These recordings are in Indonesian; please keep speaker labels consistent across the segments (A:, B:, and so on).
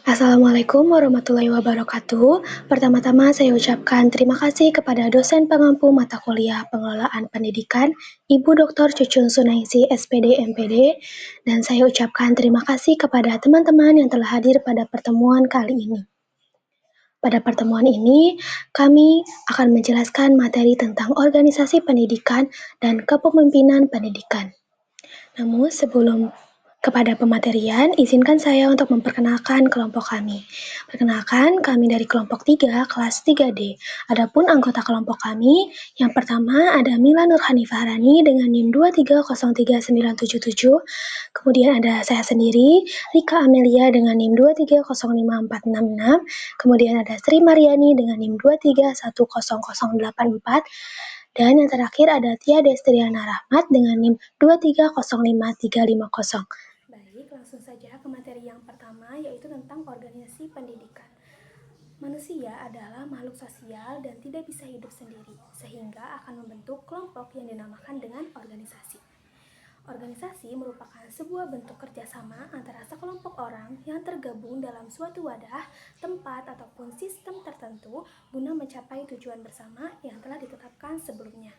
A: Assalamualaikum warahmatullahi wabarakatuh. Pertama-tama saya ucapkan terima kasih kepada dosen pengampu mata kuliah Pengelolaan Pendidikan, Ibu Dr. Cucun Sunaisi, SPD MPD, dan saya ucapkan terima kasih kepada teman-teman yang telah hadir pada pertemuan kali ini. Pada pertemuan ini, kami akan menjelaskan materi tentang organisasi pendidikan dan kepemimpinan pendidikan. Namun sebelum kepada pematerian, izinkan saya untuk memperkenalkan kelompok kami. Perkenalkan, kami dari kelompok 3, kelas 3D. Adapun anggota kelompok kami, yang pertama ada Mila Nurhani Fahrani dengan NIM 2303977. Kemudian ada saya sendiri, Rika Amelia dengan NIM 2305466. Kemudian ada Sri Mariani dengan NIM 2310084. Dan yang terakhir ada Tia Destriana Rahmat dengan NIM 2305350.
B: Baik, langsung saja ke materi yang pertama, yaitu tentang organisasi pendidikan. Manusia adalah makhluk sosial dan tidak bisa hidup sendiri, sehingga akan membentuk kelompok yang dinamakan dengan organisasi. Organisasi merupakan sebuah bentuk kerjasama antara sekelompok orang yang tergabung dalam suatu wadah, tempat, ataupun sistem tertentu guna mencapai tujuan bersama yang telah ditetapkan sebelumnya.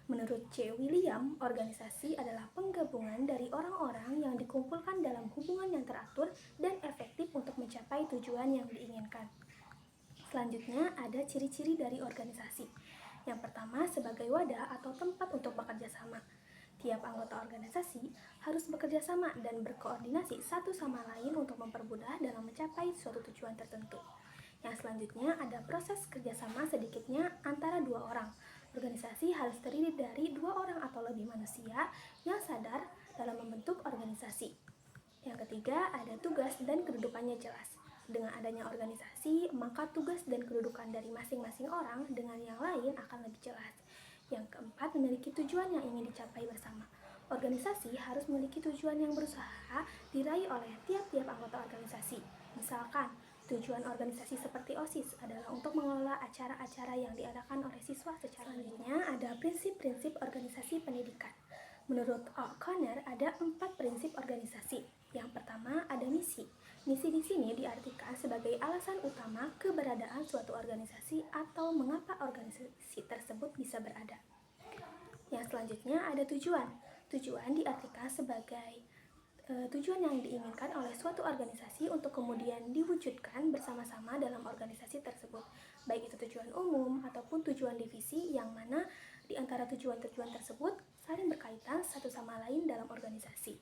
B: Menurut C. William, organisasi adalah penggabungan dari orang-orang yang dikumpulkan dalam hubungan yang teratur dan efektif untuk mencapai tujuan yang diinginkan. Selanjutnya ada ciri-ciri dari organisasi. Yang pertama, sebagai wadah atau tempat untuk bekerja sama. Tiap anggota organisasi harus bekerja sama dan berkoordinasi satu sama lain untuk mempermudah dalam mencapai suatu tujuan tertentu. Yang selanjutnya ada proses kerjasama sedikitnya antara dua orang. Organisasi harus terdiri dari dua orang atau lebih manusia yang sadar dalam membentuk organisasi. Yang ketiga ada tugas dan kedudukannya jelas. Dengan adanya organisasi, maka tugas dan kedudukan dari masing-masing orang dengan yang lain akan lebih jelas. Yang keempat, memiliki tujuan yang ingin dicapai bersama. Organisasi harus memiliki tujuan yang berusaha diraih oleh tiap-tiap anggota organisasi. Misalkan, tujuan organisasi seperti OSIS adalah untuk mengelola acara-acara yang diadakan oleh siswa secara selanjutnya ada prinsip-prinsip organisasi pendidikan. Menurut O'Connor ada 4 prinsip organisasi. Yang pertama ada misi. Misi di sini diartikan sebagai alasan utama keberadaan suatu organisasi atau mengapa organisasi tersebut bisa berada. Yang selanjutnya ada tujuan. Tujuan diartikan sebagai tujuan yang diinginkan oleh suatu organisasi untuk kemudian diwujudkan bersama-sama dalam organisasi tersebut, baik itu tujuan umum ataupun tujuan divisi, yang mana di antara tujuan-tujuan tersebut saling berkaitan satu sama lain dalam organisasi.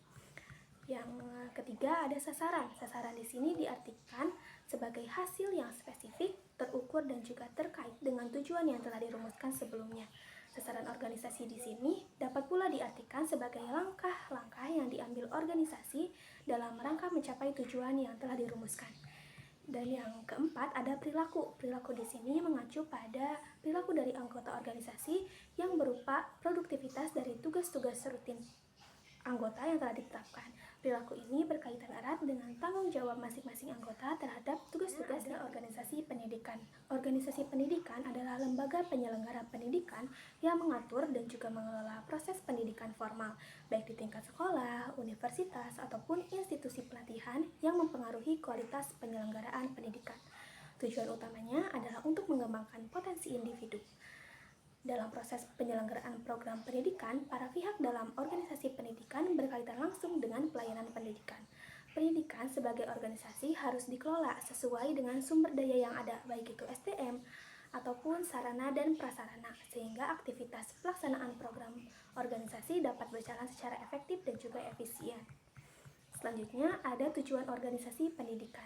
B: Yang ketiga ada sasaran. Sasaran di sini diartikan sebagai hasil yang spesifik, terukur dan juga terkait dengan tujuan yang telah dirumuskan sebelumnya. Sasaran organisasi di sini dapat pula diartikan sebagai langkah-langkah yang diambil organisasi dalam rangka mencapai tujuan yang telah dirumuskan. Dan yang keempat ada perilaku. Perilaku di sini mengacu pada perilaku dari anggota organisasi yang berupa produktivitas dari tugas-tugas rutin anggota yang telah ditetapkan. Perilaku ini berkaitan erat dengan tanggung jawab masing-masing anggota terhadap tugas-tugas di organisasi pendidikan. Organisasi pendidikan adalah lembaga penyelenggara pendidikan yang mengatur dan juga mengelola proses pendidikan formal, baik di tingkat sekolah, universitas, ataupun institusi pelatihan yang mempengaruhi kualitas penyelenggaraan pendidikan. Tujuan utamanya adalah untuk mengembangkan potensi individu. Dalam proses penyelenggaraan program pendidikan, para pihak dalam organisasi pendidikan berkaitan langsung dengan pelayanan pendidikan. Pendidikan sebagai organisasi harus dikelola sesuai dengan sumber daya yang ada, baik itu SDM ataupun sarana dan prasarana, sehingga aktivitas pelaksanaan program organisasi dapat berjalan secara efektif dan juga efisien. Selanjutnya ada tujuan organisasi pendidikan.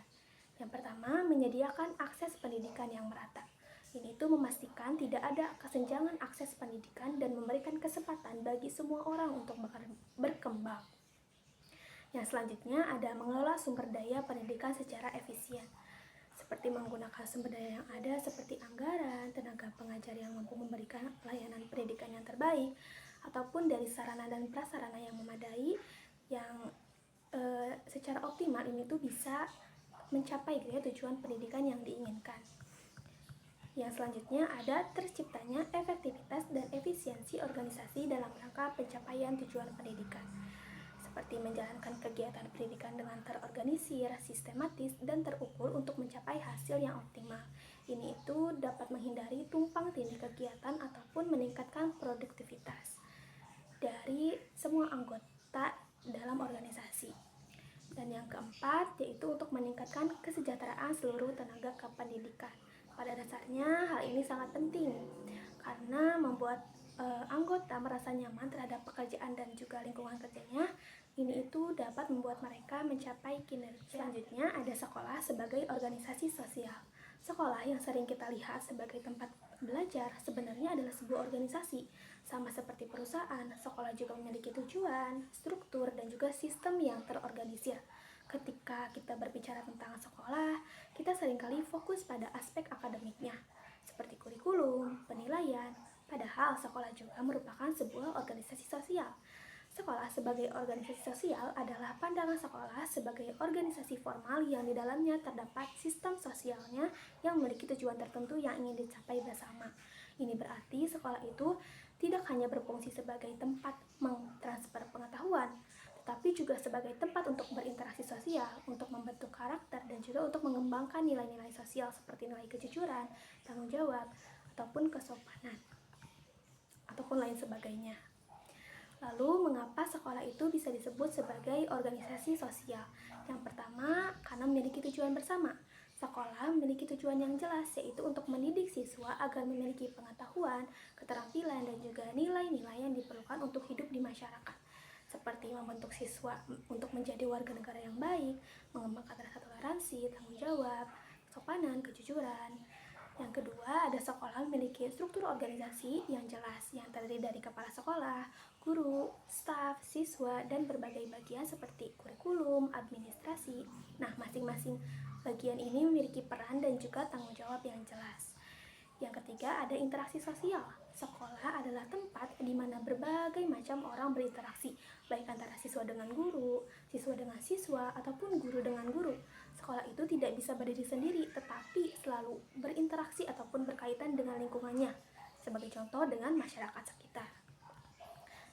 B: Yang pertama, menyediakan akses pendidikan yang merata. Ini itu memastikan tidak ada kesenjangan akses pendidikan dan memberikan kesempatan bagi semua orang untuk berkembang. Yang selanjutnya ada mengelola sumber daya pendidikan secara efisien, seperti menggunakan sumber daya yang ada seperti anggaran, tenaga pengajar yang mampu memberikan pelayanan pendidikan yang terbaik, ataupun dari sarana dan prasarana yang memadai yang secara optimal ini tuh bisa mencapai tujuan pendidikan yang diinginkan. Yang selanjutnya ada terciptanya efektivitas dan efisiensi organisasi dalam rangka pencapaian tujuan pendidikan, seperti menjalankan kegiatan pendidikan dengan terorganisir, sistematis, dan terukur untuk mencapai hasil yang optimal. Ini itu dapat menghindari tumpang tindih kegiatan ataupun meningkatkan produktivitas dari semua anggota dalam organisasi. Dan yang keempat yaitu untuk meningkatkan kesejahteraan seluruh tenaga kependidikan. Pada dasarnya hal ini sangat penting karena membuat anggota merasa nyaman terhadap pekerjaan dan juga lingkungan kerjanya. Ini itu dapat membuat mereka mencapai kinerja. Selanjutnya ada sekolah sebagai organisasi sosial. Sekolah yang sering kita lihat sebagai tempat belajar sebenarnya adalah sebuah organisasi. Sama seperti perusahaan, sekolah juga memiliki tujuan, struktur, dan juga sistem yang terorganisir. Ketika kita berbicara tentang sekolah, kita seringkali fokus pada aspek akademiknya, seperti kurikulum, penilaian, padahal sekolah juga merupakan sebuah organisasi sosial. Sekolah sebagai organisasi sosial adalah pandangan sekolah sebagai organisasi formal yang di dalamnya terdapat sistem sosialnya yang memiliki tujuan tertentu yang ingin dicapai bersama. Ini berarti sekolah itu tidak hanya berfungsi sebagai tempat mentransfer pengetahuan, tetapi juga sebagai tempat untuk berinteraksi sosial, untuk membentuk karakter, dan juga untuk mengembangkan nilai-nilai sosial seperti nilai kejujuran, tanggung jawab, ataupun kesopanan, ataupun lain sebagainya. Lalu, mengapa sekolah itu bisa disebut sebagai organisasi sosial? Yang pertama, karena memiliki tujuan bersama. Sekolah memiliki tujuan yang jelas, yaitu untuk mendidik siswa agar memiliki pengetahuan, keterampilan, dan juga nilai-nilai yang diperlukan untuk hidup di masyarakat. Seperti membentuk siswa untuk menjadi warga negara yang baik, mengembangkan rasa toleransi, tanggung jawab, kesopanan, kejujuran. Yang kedua, ada sekolah memiliki struktur organisasi yang jelas, yang terdiri dari kepala sekolah, guru, staf, siswa, dan berbagai bagian seperti kurikulum, administrasi. Nah, masing-masing bagian ini memiliki peran dan juga tanggung jawab yang jelas. Yang ketiga, ada interaksi sosial. Sekolah adalah tempat di mana berbagai macam orang berinteraksi, baik antara siswa dengan guru, siswa dengan siswa, ataupun guru dengan guru. Sekolah itu tidak bisa berdiri sendiri, tetapi selalu berinteraksi ataupun berkaitan dengan lingkungannya, sebagai contoh dengan masyarakat sekitar.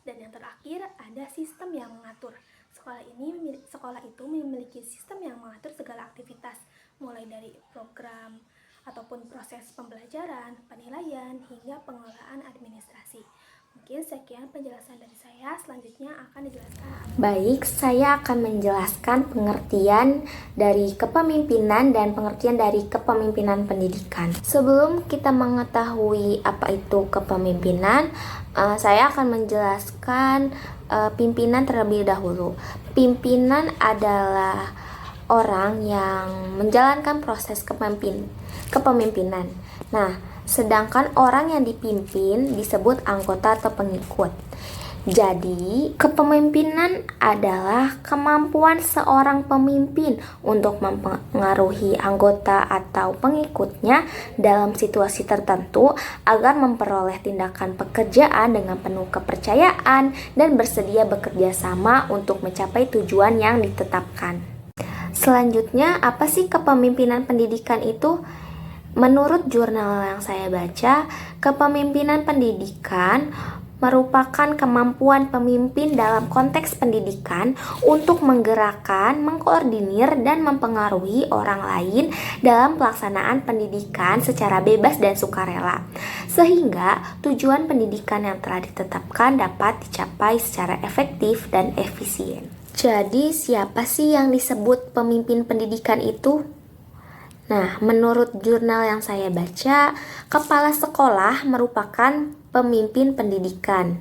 B: Dan yang terakhir, ada sistem yang mengatur. Sekolah itu memiliki sistem yang mengatur segala aktivitas, mulai dari program ataupun proses pembelajaran, penilaian, hingga pengelolaan administrasi. Mungkin sekian penjelasan dari saya, selanjutnya akan dijelaskan.
C: Baik, saya akan menjelaskan pengertian dari kepemimpinan dan pengertian dari kepemimpinan pendidikan. Sebelum kita mengetahui apa itu kepemimpinan, saya akan menjelaskan pimpinan terlebih dahulu. Pimpinan adalah orang yang menjalankan proses kepemimpinan. Nah, sedangkan orang yang dipimpin disebut anggota atau pengikut. Jadi, kepemimpinan adalah kemampuan seorang pemimpin untuk mempengaruhi anggota atau pengikutnya dalam situasi tertentu agar memperoleh tindakan pekerjaan dengan penuh kepercayaan dan bersedia bekerja sama untuk mencapai tujuan yang ditetapkan. Selanjutnya, apa sih kepemimpinan pendidikan itu? Menurut jurnal yang saya baca, kepemimpinan pendidikan merupakan kemampuan pemimpin dalam konteks pendidikan untuk menggerakkan, mengkoordinir, dan mempengaruhi orang lain dalam pelaksanaan pendidikan secara bebas dan sukarela, sehingga tujuan pendidikan yang telah ditetapkan dapat dicapai secara efektif dan efisien. Jadi, siapa sih yang disebut pemimpin pendidikan itu? Nah, menurut jurnal yang saya baca, kepala sekolah merupakan pemimpin pendidikan.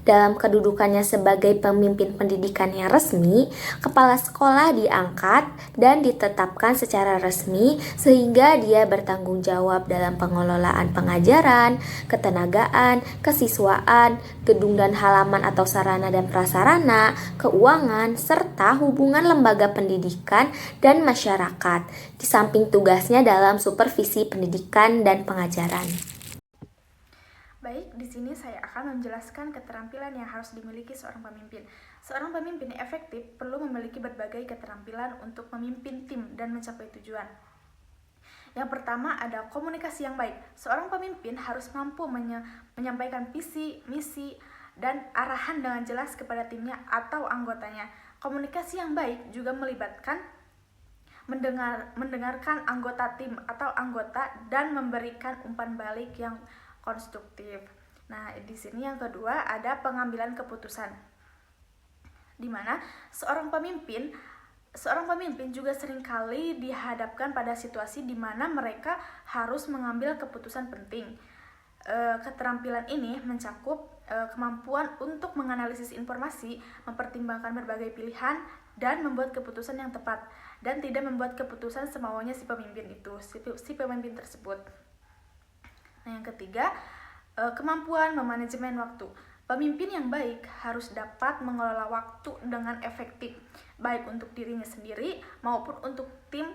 C: Dalam kedudukannya sebagai pemimpin pendidikan yang resmi, kepala sekolah diangkat dan ditetapkan secara resmi sehingga dia bertanggung jawab dalam pengelolaan pengajaran, ketenagaan, kesiswaan, gedung dan halaman atau sarana dan prasarana, keuangan, serta hubungan lembaga pendidikan dan masyarakat, di samping tugasnya dalam supervisi pendidikan dan pengajaran.
D: Baik, di sini saya akan menjelaskan keterampilan yang harus dimiliki seorang pemimpin. Seorang pemimpin yang efektif perlu memiliki berbagai keterampilan untuk memimpin tim dan mencapai tujuan. Yang pertama ada komunikasi yang baik. Seorang pemimpin harus mampu menyampaikan visi, misi, dan arahan dengan jelas kepada timnya atau anggotanya. Komunikasi yang baik juga melibatkan mendengarkan anggota tim atau anggota dan memberikan umpan balik yang konstruktif. Nah, di sini yang kedua ada pengambilan keputusan, di mana seorang pemimpin juga seringkali dihadapkan pada situasi di mana mereka harus mengambil keputusan penting. Keterampilan ini mencakup kemampuan untuk menganalisis informasi, mempertimbangkan berbagai pilihan, dan membuat keputusan yang tepat, dan tidak membuat keputusan semaunya si pemimpin tersebut. Nah, yang ketiga, kemampuan memanajemen waktu. Pemimpin yang baik harus dapat mengelola waktu dengan efektif, baik untuk dirinya sendiri maupun untuk tim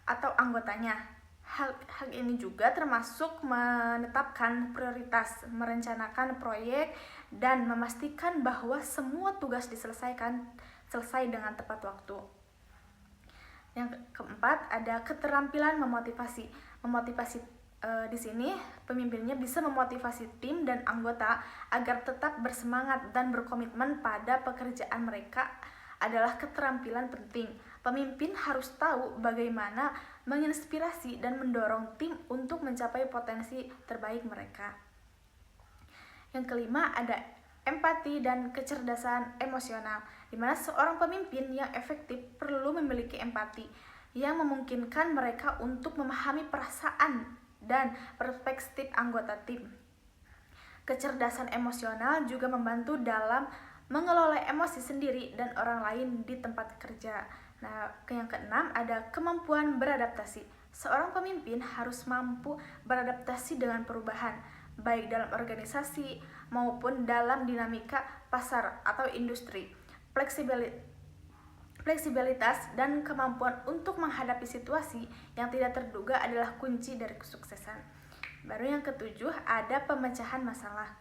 D: atau anggotanya. Hal ini juga termasuk menetapkan prioritas, merencanakan proyek, dan memastikan bahwa semua tugas selesai dengan tepat waktu. Yang keempat ada keterampilan memotivasi. Di sini pemimpinnya bisa memotivasi tim dan anggota agar tetap bersemangat dan berkomitmen pada pekerjaan mereka adalah keterampilan penting. Pemimpin harus tahu bagaimana menginspirasi dan mendorong tim untuk mencapai potensi terbaik mereka. Yang kelima ada empati dan kecerdasan emosional, di mana seorang pemimpin yang efektif perlu memiliki empati yang memungkinkan mereka untuk memahami perasaan dan perspektif anggota tim. Kecerdasan emosional juga membantu dalam mengelola emosi sendiri dan orang lain di tempat kerja. Nah, yang keenam ada kemampuan beradaptasi. Seorang pemimpin harus mampu beradaptasi dengan perubahan, baik dalam organisasi maupun dalam dinamika pasar atau industri. Fleksibilitas dan kemampuan untuk menghadapi situasi yang tidak terduga adalah kunci dari kesuksesan. Baru yang ketujuh ada pemecahan masalah.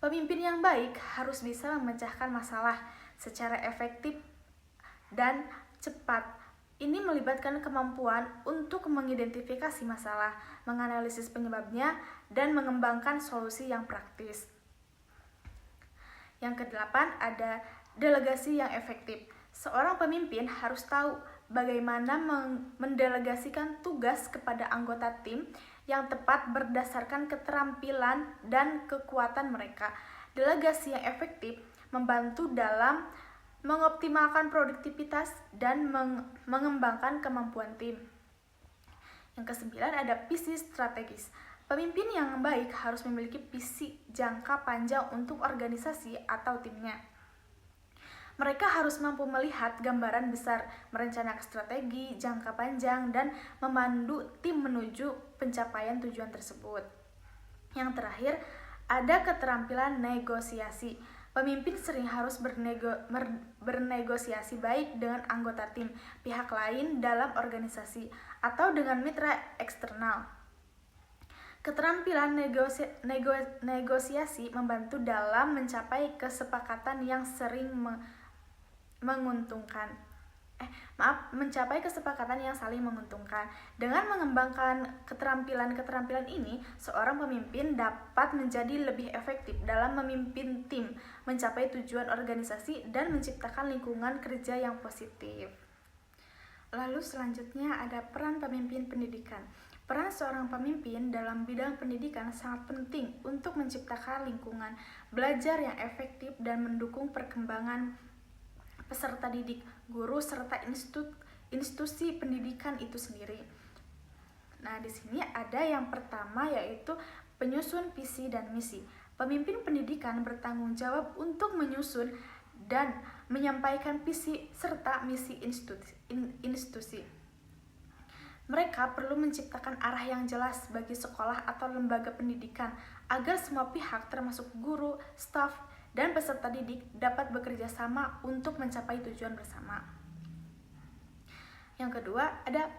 D: Pemimpin yang baik harus bisa memecahkan masalah secara efektif dan cepat. Ini melibatkan kemampuan untuk mengidentifikasi masalah, menganalisis penyebabnya, dan mengembangkan solusi yang praktis. Yang kedelapan ada delegasi yang efektif. Seorang pemimpin harus tahu bagaimana mendelegasikan tugas kepada anggota tim yang tepat berdasarkan keterampilan dan kekuatan mereka. Delegasi yang efektif membantu dalam mengoptimalkan produktivitas dan mengembangkan kemampuan tim. Yang kesembilan ada visi strategis. Pemimpin yang baik harus memiliki visi jangka panjang untuk organisasi atau timnya. Mereka harus mampu melihat gambaran besar, merencanakan strategi jangka panjang, dan memandu tim menuju pencapaian tujuan tersebut. Yang terakhir, ada keterampilan negosiasi. Pemimpin sering harus bernegosiasi baik dengan anggota tim, pihak lain dalam organisasi, atau dengan mitra eksternal. Keterampilan negosiasi membantu dalam mencapai kesepakatan yang saling menguntungkan. Dengan mengembangkan keterampilan ini, seorang pemimpin dapat menjadi lebih efektif dalam memimpin tim, mencapai tujuan organisasi, dan menciptakan lingkungan kerja yang positif. Lalu selanjutnya ada peran pemimpin pendidikan. Peran seorang pemimpin dalam bidang pendidikan sangat penting untuk menciptakan lingkungan belajar yang efektif dan mendukung perkembangan peserta didik, guru, serta institusi pendidikan itu sendiri. Nah, di sini ada yang pertama yaitu penyusun visi dan misi. Pemimpin pendidikan bertanggung jawab untuk menyusun dan menyampaikan visi serta misi institusi. Mereka perlu menciptakan arah yang jelas bagi sekolah atau lembaga pendidikan agar semua pihak termasuk guru, staf, dan peserta didik dapat bekerja sama untuk mencapai tujuan bersama. Yang kedua, ada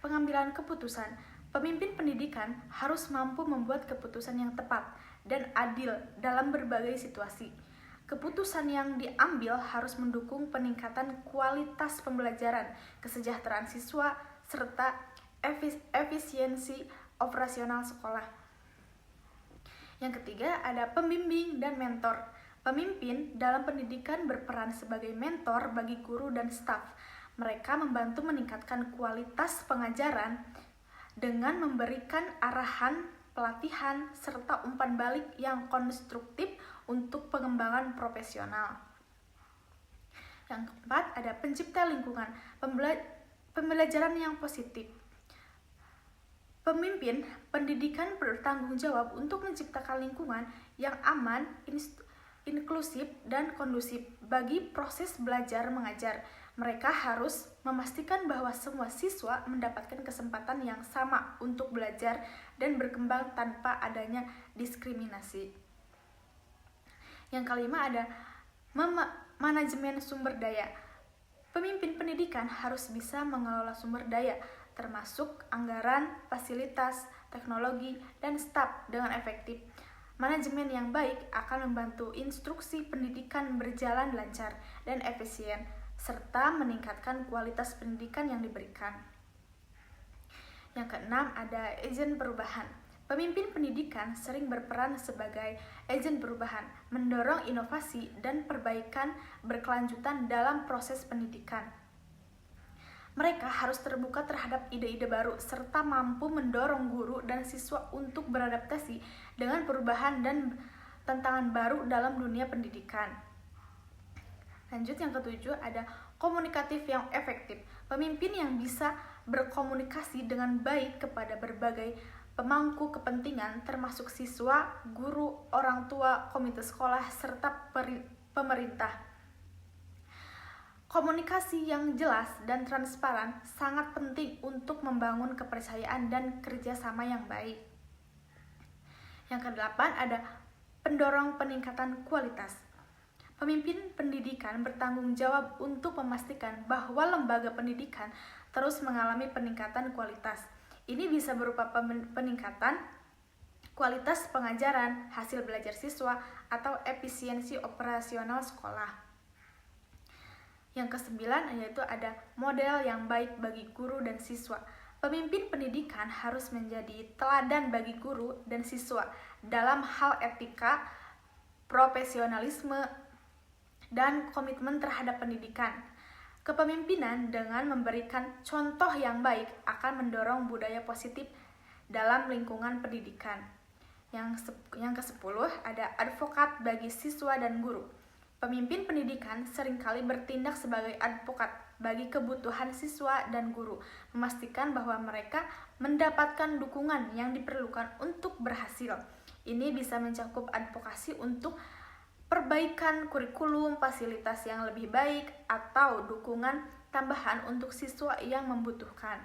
D: pengambilan keputusan. Pemimpin pendidikan harus mampu membuat keputusan yang tepat dan adil dalam berbagai situasi. Keputusan yang diambil harus mendukung peningkatan kualitas pembelajaran, kesejahteraan siswa, serta efisiensi operasional sekolah. Yang ketiga, ada pembimbing dan mentor. Pemimpin dalam pendidikan berperan sebagai mentor bagi guru dan staf. Mereka membantu meningkatkan kualitas pengajaran dengan memberikan arahan, pelatihan, serta umpan balik yang konstruktif untuk pengembangan profesional. Yang keempat, ada pencipta lingkungan pembelajaran yang positif. Pemimpin pendidikan bertanggung jawab untuk menciptakan lingkungan yang aman, inklusif, dan kondusif bagi proses belajar mengajar. Mereka harus memastikan bahwa semua siswa mendapatkan kesempatan yang sama untuk belajar dan berkembang tanpa adanya diskriminasi. Yang kelima ada manajemen sumber daya. Pemimpin pendidikan harus bisa mengelola sumber daya, termasuk anggaran, fasilitas, teknologi, dan staf dengan efektif. Manajemen yang baik akan membantu instruksi pendidikan berjalan lancar dan efisien, serta meningkatkan kualitas pendidikan yang diberikan. Yang keenam, ada agen perubahan. Pemimpin pendidikan sering berperan sebagai agen perubahan, mendorong inovasi dan perbaikan berkelanjutan dalam proses pendidikan. Mereka harus terbuka terhadap ide-ide baru, serta mampu mendorong guru dan siswa untuk beradaptasi dengan perubahan dan tantangan baru dalam dunia pendidikan. Lanjut, yang ketujuh, ada komunikatif yang efektif. Pemimpin yang bisa berkomunikasi dengan baik kepada berbagai pemangku kepentingan, termasuk siswa, guru, orang tua, komite sekolah, serta pemerintah. Komunikasi yang jelas dan transparan sangat penting untuk membangun kepercayaan dan kerjasama yang baik. Yang kedelapan, ada pendorong peningkatan kualitas. Pemimpin pendidikan bertanggung jawab untuk memastikan bahwa lembaga pendidikan terus mengalami peningkatan kualitas. Ini bisa berupa peningkatan kualitas pengajaran, hasil belajar siswa, atau efisiensi operasional sekolah. Yang kesembilan, yaitu ada model yang baik bagi guru dan siswa. Pemimpin pendidikan harus menjadi teladan bagi guru dan siswa dalam hal etika, profesionalisme, dan komitmen terhadap pendidikan. Kepemimpinan dengan memberikan contoh yang baik akan mendorong budaya positif dalam lingkungan pendidikan. Yang ke-10, ada advokat bagi siswa dan guru. Pemimpin pendidikan seringkali bertindak sebagai advokat bagi kebutuhan siswa dan guru, memastikan bahwa mereka mendapatkan dukungan yang diperlukan untuk berhasil. Ini bisa mencakup advokasi untuk perbaikan kurikulum, fasilitas yang lebih baik, atau dukungan tambahan untuk siswa yang membutuhkan.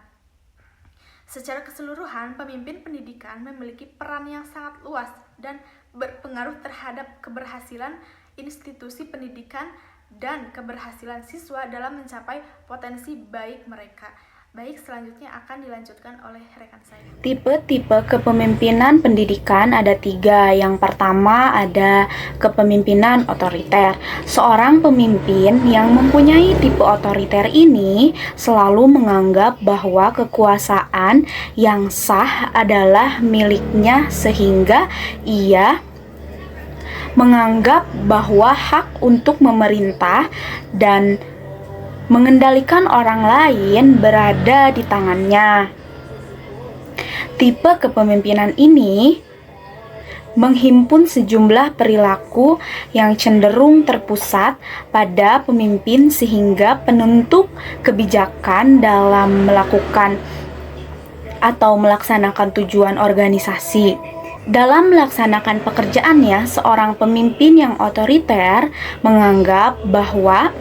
D: Secara keseluruhan, pemimpin pendidikan memiliki peran yang sangat luas dan berpengaruh terhadap keberhasilan institusi pendidikan dan keberhasilan siswa dalam mencapai potensi baik mereka. Baik, selanjutnya akan dilanjutkan oleh rekan saya.
E: Tipe-tipe kepemimpinan pendidikan ada 3. Yang pertama ada kepemimpinan otoriter. Seorang pemimpin yang mempunyai tipe otoriter ini selalu menganggap bahwa kekuasaan yang sah adalah miliknya, sehingga ia menganggap bahwa hak untuk memerintah dan mengendalikan orang lain berada di tangannya. Tipe kepemimpinan ini menghimpun sejumlah perilaku yang cenderung terpusat pada pemimpin, sehingga penentu kebijakan dalam melakukan atau melaksanakan tujuan organisasi. Dalam melaksanakan pekerjaannya, seorang pemimpin yang otoriter menganggap bahwa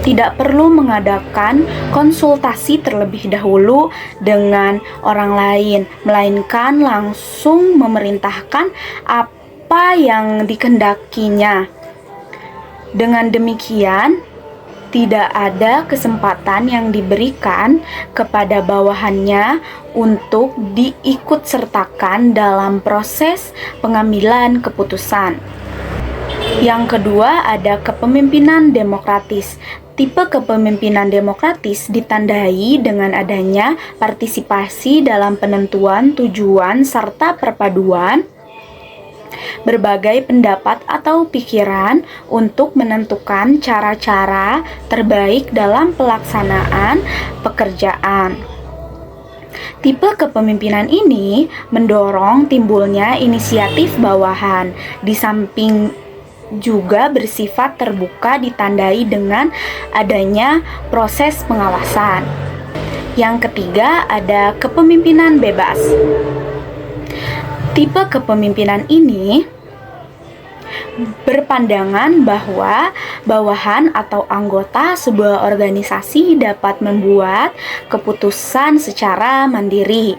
E: tidak perlu mengadakan konsultasi terlebih dahulu dengan orang lain, melainkan langsung memerintahkan apa yang dikehendakinya. Dengan demikian, tidak ada kesempatan yang diberikan kepada bawahannya untuk diikutsertakan dalam proses pengambilan keputusan. Yang kedua, ada kepemimpinan demokratis. Tipe kepemimpinan demokratis ditandai dengan adanya partisipasi dalam penentuan tujuan serta perpaduan berbagai pendapat atau pikiran untuk menentukan cara-cara terbaik dalam pelaksanaan pekerjaan. Tipe kepemimpinan ini mendorong timbulnya inisiatif bawahan, di samping juga bersifat terbuka ditandai dengan adanya proses pengawasan. Yang ketiga ada kepemimpinan bebas. Tipe kepemimpinan ini berpandangan bahwa bawahan atau anggota sebuah organisasi dapat membuat keputusan secara mandiri,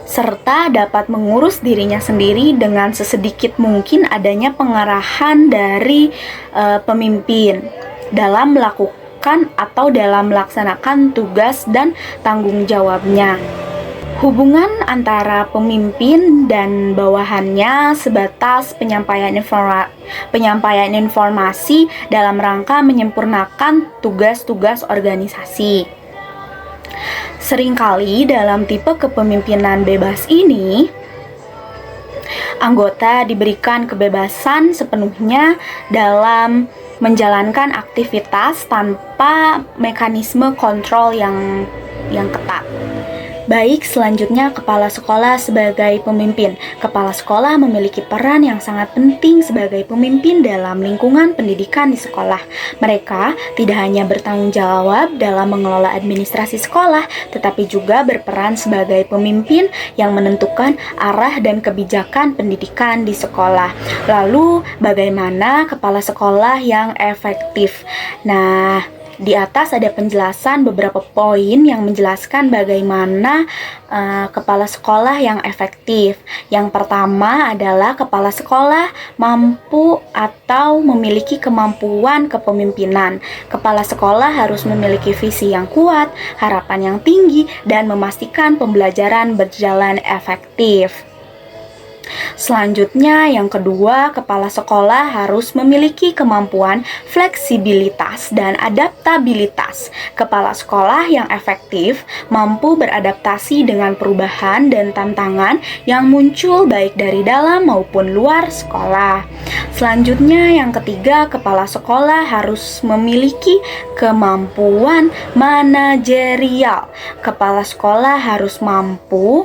E: serta dapat mengurus dirinya sendiri dengan sesedikit mungkin adanya pengarahan dari pemimpin dalam melakukan atau dalam melaksanakan tugas dan tanggung jawabnya. Hubungan antara pemimpin dan bawahannya sebatas penyampaian informasi dalam rangka menyempurnakan tugas-tugas organisasi. Seringkali dalam tipe kepemimpinan bebas ini, anggota diberikan kebebasan sepenuhnya dalam menjalankan aktivitas tanpa mekanisme kontrol yang ketat. Baik, selanjutnya kepala sekolah sebagai pemimpin. Kepala sekolah memiliki peran yang sangat penting sebagai pemimpin dalam lingkungan pendidikan di sekolah. Mereka tidak hanya bertanggung jawab dalam mengelola administrasi sekolah, tetapi juga berperan sebagai pemimpin yang menentukan arah dan kebijakan pendidikan di sekolah. Lalu, bagaimana kepala sekolah yang efektif? Nah, di atas ada penjelasan beberapa poin yang menjelaskan bagaimana kepala sekolah yang efektif. Yang pertama adalah kepala sekolah mampu atau memiliki kemampuan kepemimpinan. Kepala sekolah harus memiliki visi yang kuat, harapan yang tinggi, dan memastikan pembelajaran berjalan efektif. Selanjutnya, yang kedua, kepala sekolah harus memiliki kemampuan fleksibilitas dan adaptabilitas. Kepala sekolah yang efektif mampu beradaptasi dengan perubahan dan tantangan yang muncul baik dari dalam maupun luar sekolah. Selanjutnya, yang ketiga, kepala sekolah harus memiliki kemampuan manajerial. Kepala sekolah harus mampu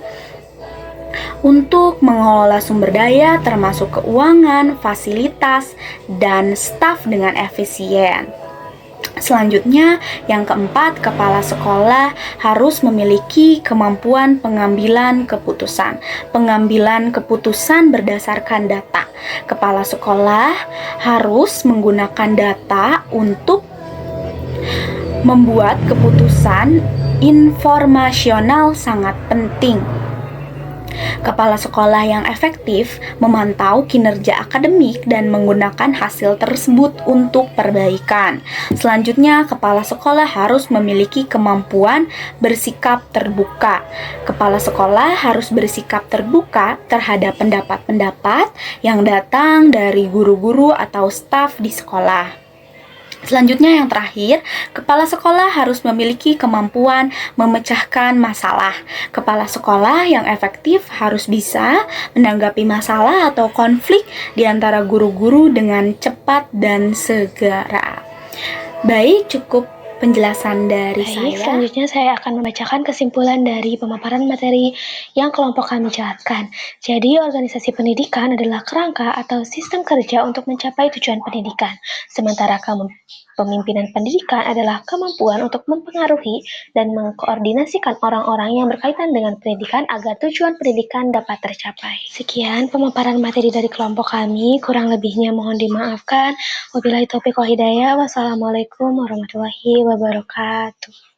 E: untuk mengelola sumber daya termasuk keuangan, fasilitas, dan staf dengan efisien. Selanjutnya, yang keempat, kepala sekolah harus memiliki kemampuan pengambilan keputusan. Pengambilan keputusan berdasarkan data. Kepala sekolah harus menggunakan data untuk membuat keputusan informasional sangat penting. Kepala sekolah yang efektif memantau kinerja akademik dan menggunakan hasil tersebut untuk perbaikan. Selanjutnya, kepala sekolah harus memiliki kemampuan bersikap terbuka. Kepala sekolah harus bersikap terbuka terhadap pendapat-pendapat yang datang dari guru-guru atau staf di sekolah. Selanjutnya, yang terakhir, kepala sekolah harus memiliki kemampuan memecahkan masalah. Kepala sekolah yang efektif harus bisa menanggapi masalah atau konflik di antara guru-guru dengan cepat dan segera. Baik, cukup penjelasan dari saya.
A: Selanjutnya saya akan membacakan kesimpulan dari pemaparan materi yang kelompok kami jalankan. Jadi, organisasi pendidikan adalah kerangka atau sistem kerja untuk mencapai tujuan pendidikan. Sementara pemimpinan pendidikan adalah kemampuan untuk mempengaruhi dan mengkoordinasikan orang-orang yang berkaitan dengan pendidikan agar tujuan pendidikan dapat tercapai. Sekian pemaparan materi dari kelompok kami, kurang lebihnya mohon dimaafkan. Wabillahi taufiq wal hidayah. Wassalamualaikum warahmatullahi wabarakatuh.